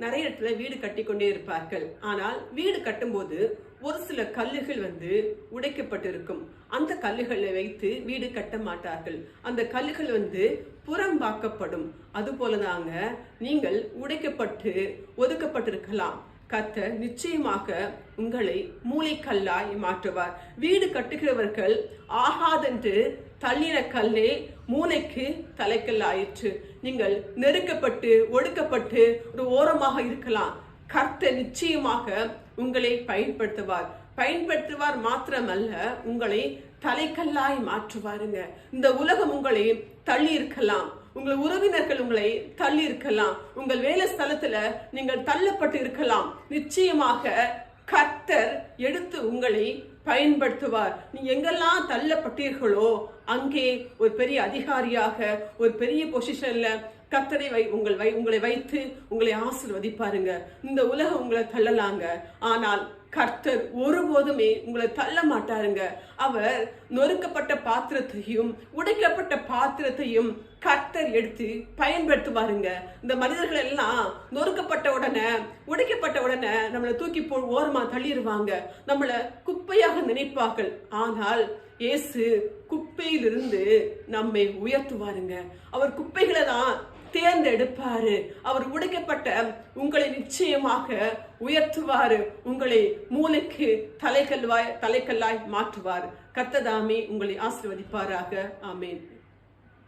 நிறைய இடத்துல வீடு கட்டி கொண்டே இருப்பார்கள். ஆனால் வீடு கட்டும்போது ஒரு சில கல்லுகள் உடைக்கப்பட்டிருக்கும். அந்த கல்லுகளை வைத்து வீடு கட்ட மாட்டார்கள். அந்த கல்லுகள் புறம்பாக்கப்படும். அது போலதாங்க நீங்கள் உடைக்கப்பட்டு ஒதுக்கப்பட்டிருக்கலாம். கர்த்தர் நிச்சயமாக உங்களை மூளைக்கல்லாய் மாற்றுவார். வீடு கட்டுகிறவர்கள் ஆகாதென்று தள்ளின கல்லே மூளைக்கு தலைக்கல் ஆயிற்று. நீங்கள் நெருக்கப்பட்டு ஒடுக்கப்பட்டு ஒரு ஓரமாக இருக்கலாம். கர்த்தர் நிச்சயமாக உங்களை பயன்படுத்துவார் மாத்திரமல்ல, உங்களை தலைக்கல்லாய் மாற்றுவாருங்க. இந்த உலகம் உங்களை தள்ளி இருக்கலாம், உங்கள் உறவினர்கள் உங்களை தள்ளி இருக்கலாம், உங்கள் வேலை ஸ்தலத்துல நீங்கள் தள்ளப்பட்டு இருக்கலாம். நிச்சயமாக கர்த்தர் எடுத்து உங்களை பயன்படுத்துவார். நீ எங்கெல்லாம் தள்ளப்பட்டீர்களோ அங்கே ஒரு பெரிய அதிகாரியாக, ஒரு பெரிய பொசிஷன்ல கர்த்தரை உங்களை வைத்து உங்களை ஆசீர்வதிப்பாருங்க. இந்த உலகம் உங்களை தள்ளலாங்க, ஆனால் கர்த்தர் ஒருபோதுமே உங்களை தள்ள மாட்டாருங்க. அவர் நொறுக்கப்பட்ட பாத்திரத்தையும் உடைக்கப்பட்ட பாத்திரத்தையும் கர்த்தர் எடுத்து பயன்படுத்துவாருங்க. இந்த மனிதர்கள் எல்லாம் நொறுக்கப்பட்ட உடனே உடைக்கப்பட்ட உடனே நம்மளை தூக்கி ஓரமா தள்ளிடுவாங்க, நம்மளை குப்பையாக நினைப்பார்கள். ஆனால் இயேசு குப்பையிலிருந்து நம்மை உயர்த்துவாருங்க. அவர் குப்பைகளை தான் தேர்ந்தெடுப்பாரு. அவர் உடைக்கப்பட்ட உங்களை நிச்சயமாக உயர்த்துவாரு. உங்களை மூளைக்கு தலைக்கல்லாய் மாற்றுவார். கர்த்தர் தாமே உங்களை ஆசீர்வதிப்பாராக. ஆமென்.